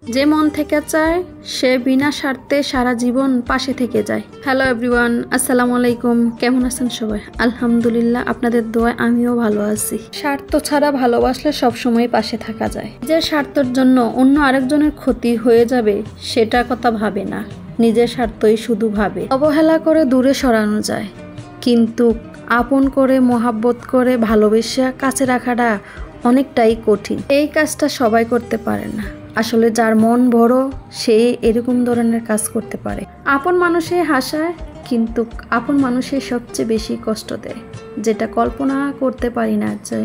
যে মন থেকে চায় সে বিনা স্বার্থে সারা জীবন পাশে থেকে যায়। হ্যালো এভরিওয়ান, আসসালামু আলাইকুম। কেমন আছেন সবাই? আলহামদুলিল্লাহ, আপনাদের দোয়ায় আমিও ভালো আছি। স্বার্থ ছাড়া ভালোবাসলে সবসময় পাশে থাকা যায়। যে স্বার্থের জন্য অন্য আরেকজনের ক্ষতি হয়ে যাবে সেটা কথা ভাবে না, নিজের স্বার্থই শুধু ভাবে। অবহেলা করে দূরে সরানো যায়, কিন্তু আপন করে মোহাব্বত করে ভালোবেসে কাছে রাখাটা অনেকটাই কঠিন। এই কাজটা সবাই করতে পারে না। আসলে যার মন বড় সে এরকম ধরনের কাজ করতে পারে। আপন মানুষে হাসায়, কিন্তু আপন মানুষে সবচেয়ে বেশি কষ্ট দেয়, যেটা কল্পনা করতে পারি না যে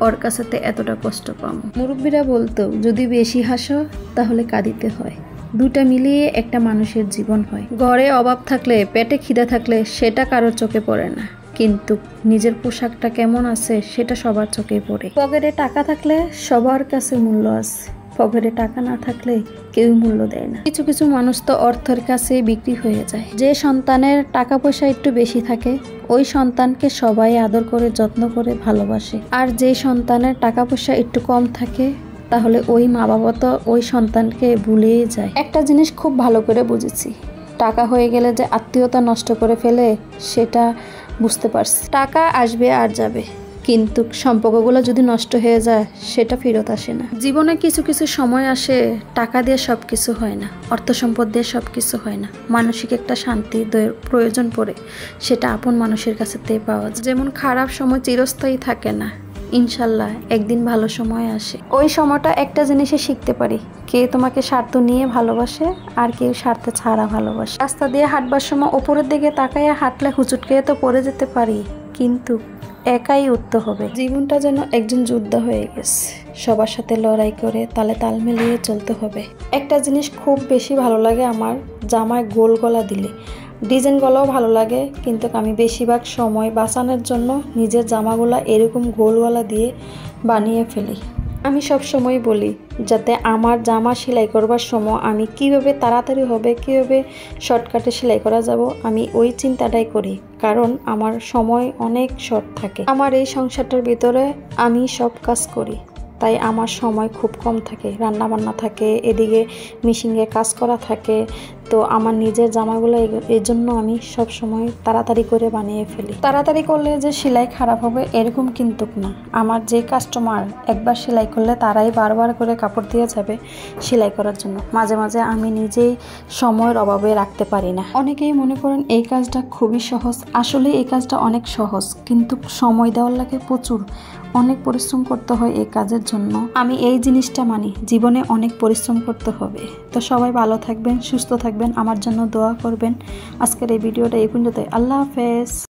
ওর কাছেতে এতটা কষ্ট পাম। মুরব্বীরা বলতো, যদি বেশি হাসো তাহলে কাঁদিতে হয়। দুটা মিলিয়ে একটা মানুষের জীবন হয়। ঘরে অভাব থাকলে, পেটে খিদে থাকলে সেটা কারোর চোখে পড়ে না, কিন্তু নিজের পোশাকটা কেমন আছে সেটা সবার চোখে পড়ে। পকেটে টাকা থাকলে সবার কাছে মূল্য আছে, পকেটে টাকা না থাকলে কেউ মূল্য দেয় না। কিছু কিছু মানুষ তো অর্থের কাছে বিক্রি হয়ে যায়। যে সন্তানের টাকা পয়সা একটু বেশি থাকে ওই সন্তানকে সবাই আদর করে যত্ন করে ভালোবাসে, আর যে সন্তানের টাকা পয়সা একটু কম থাকে তাহলে ওই মা বাবা তো ওই সন্তানকে ভুলেই যায়। একটা জিনিস খুব ভালো করে বুঝেছি, টাকা হয়ে গেলে যে আত্মীয়তা নষ্ট করে ফেলে সেটা বুঝতে পারছি। টাকা আসবে আর যাবে, কিন্তু সম্পর্কগুলো যদি নষ্ট হয়ে যায় সেটা ফেরত আসে না। জীবনে কিছু কিছু সময় আসে টাকা দিয়ে সব কিছু হয় না, অর্থ সম্পদ দিয়ে সব কিছু হয় না। মানসিক একটা শান্তি প্রয়োজন পড়ে, সেটা আপন মানুষের কাছে পাওয়া যায়। যেমন খারাপ সময় চিরস্থায়ী থাকে না, ইনশাল্লাহ একদিন ভালো সময় আসে। ওই সময়টা একটা জিনিসে শিখতে পারি, কে তোমাকে স্বার্থ নিয়ে ভালোবাসে আর কেউ স্বার্থে ছাড়া ভালোবাসে। রাস্তা দিয়ে হাঁটবার সময় ওপরের দিকে তাকাইয়া হাঁটলে হুচুট খেয়ে তো পড়ে যেতে পারি, কিন্তু একাই উঠতে হবে। জীবনটা যেন একজন যোদ্ধা হয়ে গেছে, সবার সাথে লড়াই করে তালে তাল মিলিয়ে চলতে হবে। একটা জিনিস খুব বেশি ভালো লাগে আমার, জামায় গোল গলা দিলে। ডিজাইন গলাও ভালো লাগে, কিন্তু আমি বেশিরভাগ সময় বাঁচানোর জন্য নিজের জামাগুলা এরকম গোল গলা দিয়ে বানিয়ে ফেলি। আমি সব সময় বলি যাতে আমার জামা সেলাই করবার সময় আমি কিভাবে তাড়াতাড়ি হবে, কিভাবে শর্টকাটে সেলাই করা যাব, আমি ওই চিন্তাটাই করি, কারণ আমার সময় অনেক শর্ট থাকে। আমার এই সংসারটার ভিতরে আমি সব কাজ করি, তাই আমার সময় খুব কম থাকে। রান্না বান্না থাকে, এদিকে মেশিনে কাজ করা থাকে, তো আমার নিজের জামাগুলো এই জন্য আমি সব সময় তাড়াতাড়ি করে বানিয়ে ফেলি। তাড়াতাড়ি করলে যে সেলাই খারাপ হবে এরকম কিন্তু না। আমার যে কাস্টমার একবার সেলাই করলে তারাই বারবার করে কাপড় দিয়ে যাবে সেলাই করার জন্য। মাঝে মাঝে আমি নিজেই সময়ের অভাবে রাখতে পারি না। অনেকেই মনে করেন এই কাজটা খুবই সহজ, আসলে এই কাজটা অনেক সহজ, কিন্তু সময় দেওয়ার লাগে প্রচুর, অনেক পরিশ্রম করতে হয় এই কাজের জন্য। আমি এই জিনিসটা মানি, জীবনে অনেক পরিশ্রম করতে হবে। তো সবাই ভালো থাকবেন, সুস্থ থাকবেন, আমার জন্য দোয়া করবেন। আজকের এই ভিডিওটা এই পর্যন্তই। আল্লাহ হাফেজ।